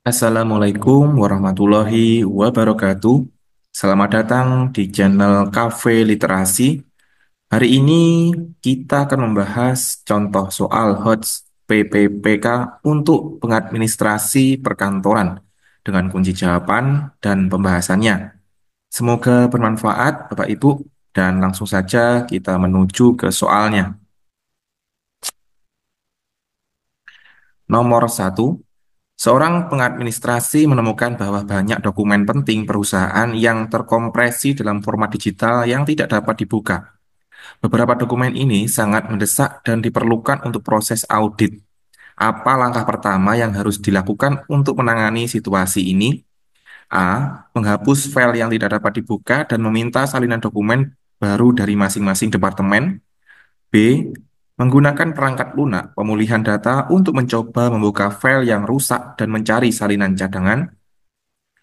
Assalamualaikum warahmatullahi wabarakatuh. Selamat datang di channel Cafe Literasi. Hari ini kita akan membahas contoh soal HOTS PPPK untuk pengadministrasi perkantoran dengan kunci jawaban dan pembahasannya. Semoga bermanfaat, Bapak Ibu, dan langsung saja kita menuju ke soalnya. Nomor satu. Seorang pengadministrasi menemukan bahwa banyak dokumen penting perusahaan yang terkompresi dalam format digital yang tidak dapat dibuka. Beberapa dokumen ini sangat mendesak dan diperlukan untuk proses audit. Apa langkah pertama yang harus dilakukan untuk menangani situasi ini? A. Menghapus file yang tidak dapat dibuka dan meminta salinan dokumen baru dari masing-masing departemen. B. Menggunakan perangkat lunak pemulihan data untuk mencoba membuka file yang rusak dan mencari salinan cadangan.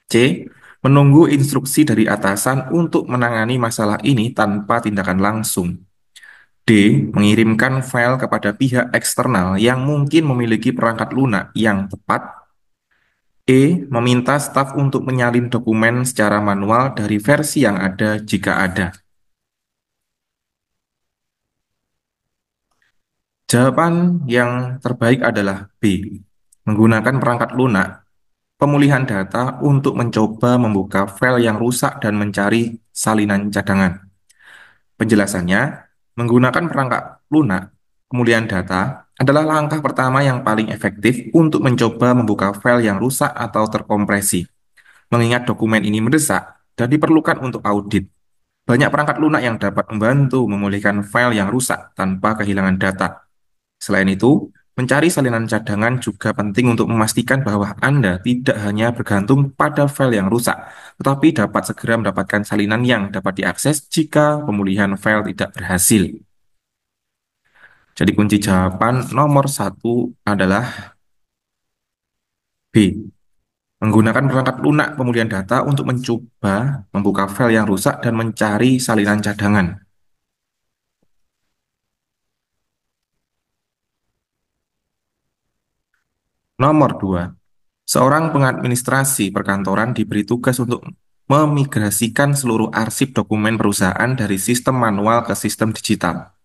C. Menunggu instruksi dari atasan untuk menangani masalah ini tanpa tindakan langsung. D. Mengirimkan file kepada pihak eksternal yang mungkin memiliki perangkat lunak yang tepat. E. Meminta staf untuk menyalin dokumen secara manual dari versi yang ada jika ada. Jawaban yang terbaik adalah B. Menggunakan perangkat lunak pemulihan data untuk mencoba membuka file yang rusak dan mencari salinan cadangan. Penjelasannya, menggunakan perangkat lunak pemulihan data adalah langkah pertama yang paling efektif untuk mencoba membuka file yang rusak atau terkompresi. Mengingat dokumen ini mendesak dan diperlukan untuk audit, banyak perangkat lunak yang dapat membantu memulihkan file yang rusak tanpa kehilangan data. Selain itu, mencari salinan cadangan juga penting untuk memastikan bahwa Anda tidak hanya bergantung pada file yang rusak, tetapi dapat segera mendapatkan salinan yang dapat diakses jika pemulihan file tidak berhasil. Jadi kunci jawaban nomor satu adalah B. Menggunakan perangkat lunak pemulihan data untuk mencoba membuka file yang rusak dan mencari salinan cadangan. Nomor 2. Seorang pengadministrasi perkantoran diberi tugas untuk memigrasikan seluruh arsip dokumen perusahaan dari sistem manual ke sistem digital.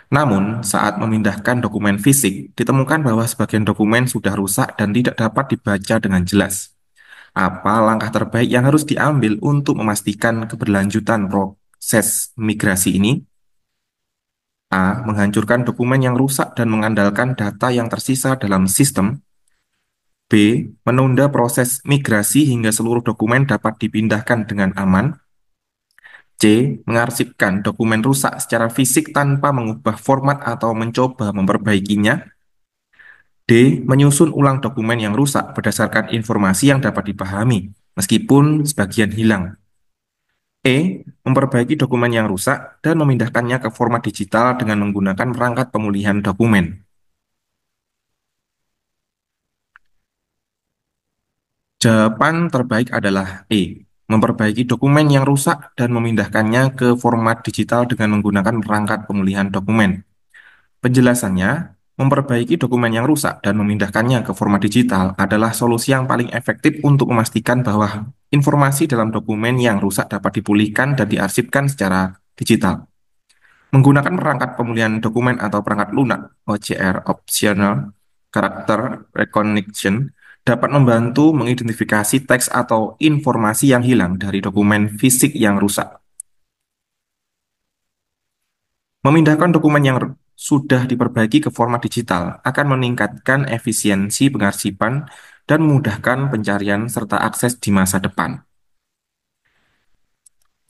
Namun, saat memindahkan dokumen fisik, ditemukan bahwa sebagian dokumen sudah rusak dan tidak dapat dibaca dengan jelas. Apa langkah terbaik yang harus diambil untuk memastikan keberlanjutan proses migrasi ini? A. Menghancurkan dokumen yang rusak dan mengandalkan data yang tersisa dalam sistem. B. Menunda proses migrasi hingga seluruh dokumen dapat dipindahkan dengan aman. C. Mengarsipkan dokumen rusak secara fisik tanpa mengubah format atau mencoba memperbaikinya. D. Menyusun ulang dokumen yang rusak berdasarkan informasi yang dapat dipahami, meskipun sebagian hilang. E. Memperbaiki dokumen yang rusak dan memindahkannya ke format digital dengan menggunakan perangkat pemulihan dokumen. Jawaban terbaik adalah E. Memperbaiki dokumen yang rusak dan memindahkannya ke format digital dengan menggunakan perangkat pemulihan dokumen. Penjelasannya, memperbaiki dokumen yang rusak dan memindahkannya ke format digital adalah solusi yang paling efektif untuk memastikan bahwa informasi dalam dokumen yang rusak dapat dipulihkan dan diarsipkan secara digital. Menggunakan perangkat pemulihan dokumen atau perangkat lunak OCR Optional Character Recognition dapat membantu mengidentifikasi teks atau informasi yang hilang dari dokumen fisik yang rusak. Memindahkan dokumen yang sudah diperbaiki ke format digital akan meningkatkan efisiensi pengarsipan dan memudahkan pencarian serta akses di masa depan.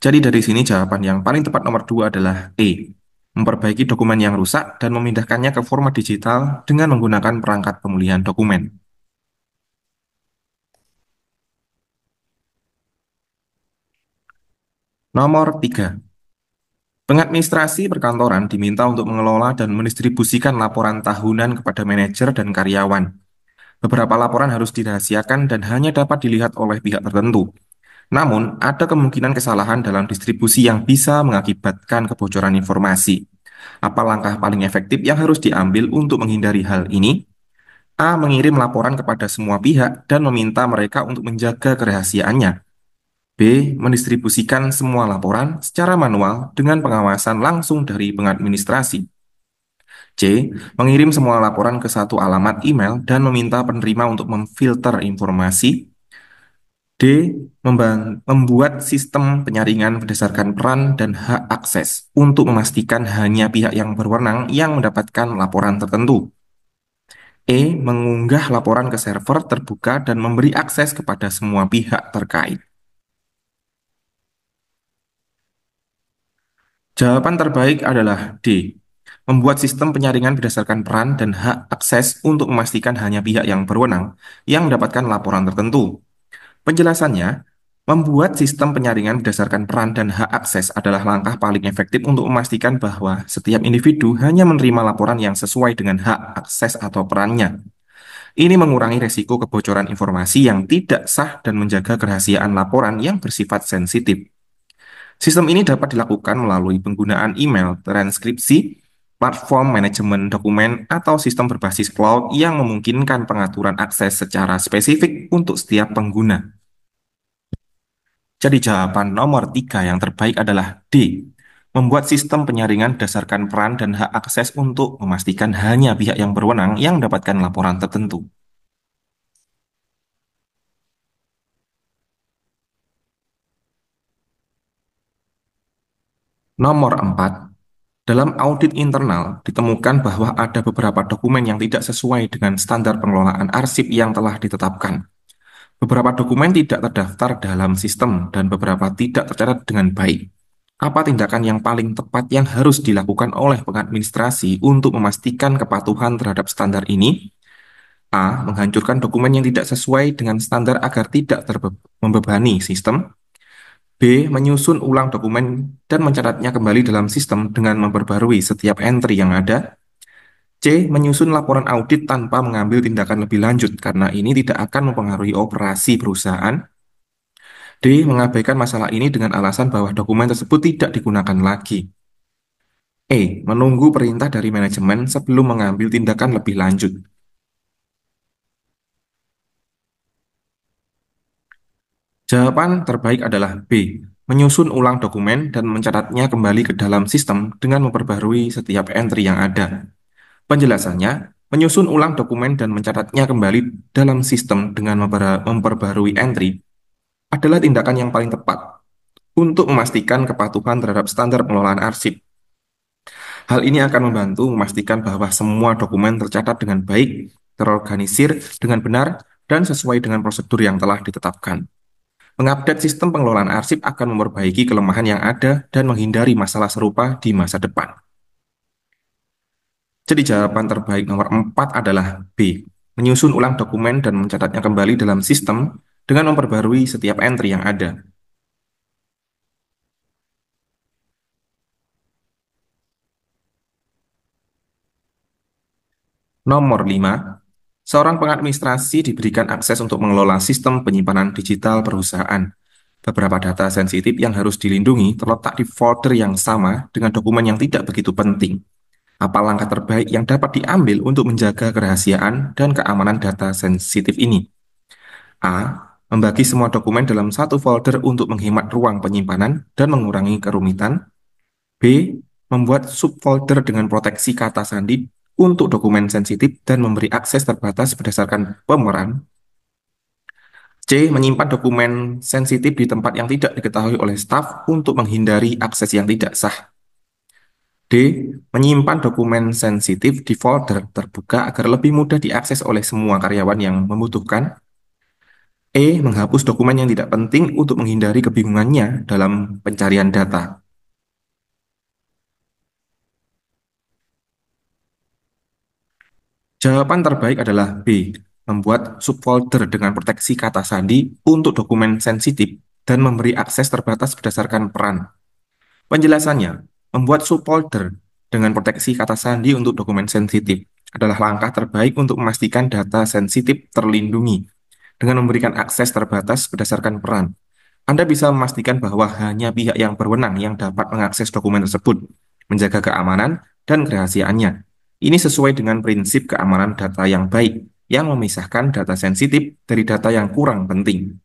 Jadi dari sini jawaban yang paling tepat nomor 2 adalah E. Memperbaiki dokumen yang rusak dan memindahkannya ke format digital dengan menggunakan perangkat pemulihan dokumen. Nomor 3. Pengadministrasi perkantoran diminta untuk mengelola dan mendistribusikan laporan tahunan kepada manajer dan karyawan. Beberapa laporan harus dirahasiakan dan hanya dapat dilihat oleh pihak tertentu. Namun, ada kemungkinan kesalahan dalam distribusi yang bisa mengakibatkan kebocoran informasi. Apa langkah paling efektif yang harus diambil untuk menghindari hal ini? A. Mengirim laporan kepada semua pihak dan meminta mereka untuk menjaga kerahasiaannya. B. Mendistribusikan semua laporan secara manual dengan pengawasan langsung dari pengadministrasi. C. Mengirim semua laporan ke satu alamat email dan meminta penerima untuk memfilter informasi. D. Membuat sistem penyaringan berdasarkan peran dan hak akses untuk memastikan hanya pihak yang berwenang yang mendapatkan laporan tertentu. E. Mengunggah laporan ke server terbuka dan memberi akses kepada semua pihak terkait. Jawaban terbaik adalah D. Membuat sistem penyaringan berdasarkan peran dan hak akses untuk memastikan hanya pihak yang berwenang yang mendapatkan laporan tertentu. Penjelasannya, membuat sistem penyaringan berdasarkan peran dan hak akses adalah langkah paling efektif untuk memastikan bahwa setiap individu hanya menerima laporan yang sesuai dengan hak akses atau perannya. Ini mengurangi resiko kebocoran informasi yang tidak sah dan menjaga kerahasiaan laporan yang bersifat sensitif. Sistem ini dapat dilakukan melalui penggunaan email, transkripsi, platform manajemen dokumen, atau sistem berbasis cloud yang memungkinkan pengaturan akses secara spesifik untuk setiap pengguna. Jadi jawaban nomor 3 yang terbaik adalah D. Membuat sistem penyaringan berdasarkan peran dan hak akses untuk memastikan hanya pihak yang berwenang yang mendapatkan laporan tertentu. Nomor 4. Dalam audit internal, ditemukan bahwa ada beberapa dokumen yang tidak sesuai dengan standar pengelolaan arsip yang telah ditetapkan. Beberapa dokumen tidak terdaftar dalam sistem dan beberapa tidak tercatat dengan baik. Apa tindakan yang paling tepat yang harus dilakukan oleh pengadministrasi untuk memastikan kepatuhan terhadap standar ini? A. Menghancurkan dokumen yang tidak sesuai dengan standar agar tidak membebani sistem. B. Menyusun ulang dokumen dan mencatatnya kembali dalam sistem dengan memperbarui setiap entry yang ada. C. Menyusun laporan audit tanpa mengambil tindakan lebih lanjut karena ini tidak akan mempengaruhi operasi perusahaan. D. Mengabaikan masalah ini dengan alasan bahwa dokumen tersebut tidak digunakan lagi. E. Menunggu perintah dari manajemen sebelum mengambil tindakan lebih lanjut. Jawaban terbaik adalah B. Menyusun ulang dokumen dan mencatatnya kembali ke dalam sistem dengan memperbarui setiap entry yang ada. Penjelasannya, menyusun ulang dokumen dan mencatatnya kembali dalam sistem dengan memperbarui entry adalah tindakan yang paling tepat untuk memastikan kepatuhan terhadap standar pengelolaan arsip. Hal ini akan membantu memastikan bahwa semua dokumen tercatat dengan baik, terorganisir dengan benar, dan sesuai dengan prosedur yang telah ditetapkan. Mengupdate sistem pengelolaan arsip akan memperbaiki kelemahan yang ada dan menghindari masalah serupa di masa depan. Jadi jawaban terbaik nomor 4 adalah B. Menyusun ulang dokumen dan mencatatnya kembali dalam sistem dengan memperbarui setiap entry yang ada. Nomor 5. Seorang pengadministrasi diberikan akses untuk mengelola sistem penyimpanan digital perusahaan. Beberapa data sensitif yang harus dilindungi terletak di folder yang sama dengan dokumen yang tidak begitu penting. Apa langkah terbaik yang dapat diambil untuk menjaga kerahasiaan dan keamanan data sensitif ini? A. Membagi semua dokumen dalam satu folder untuk menghemat ruang penyimpanan dan mengurangi kerumitan. B. Membuat subfolder dengan proteksi kata sandi untuk dokumen sensitif dan memberi akses terbatas berdasarkan pemeran. C. Menyimpan dokumen sensitif di tempat yang tidak diketahui oleh staf untuk menghindari akses yang tidak sah. D. Menyimpan dokumen sensitif di folder terbuka agar lebih mudah diakses oleh semua karyawan yang membutuhkan. E. Menghapus dokumen yang tidak penting untuk menghindari kebingungannya dalam pencarian data. Jawaban terbaik adalah B. Membuat subfolder dengan proteksi kata sandi untuk dokumen sensitif dan memberi akses terbatas berdasarkan peran. Penjelasannya, membuat subfolder dengan proteksi kata sandi untuk dokumen sensitif adalah langkah terbaik untuk memastikan data sensitif terlindungi dengan memberikan akses terbatas berdasarkan peran. Anda bisa memastikan bahwa hanya pihak yang berwenang yang dapat mengakses dokumen tersebut, menjaga keamanan dan kerahasiaannya. Ini sesuai dengan prinsip keamanan data yang baik. yang memisahkan data sensitif dari data yang kurang penting.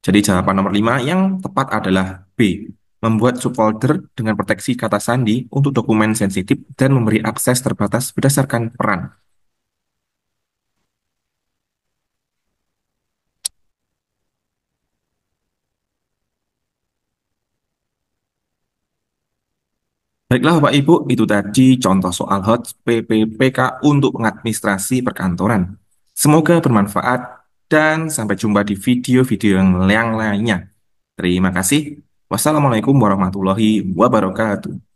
Jadi jawaban nomor 5 yang tepat adalah B. Membuat subfolder dengan proteksi kata sandi untuk dokumen sensitif dan memberi akses terbatas berdasarkan peran. Baiklah Bapak Ibu, itu tadi contoh soal HOTS PPPK untuk pengadministrasi perkantoran. Semoga bermanfaat dan sampai jumpa di video-video yang lainnya. Terima kasih. Wassalamualaikum warahmatullahi wabarakatuh.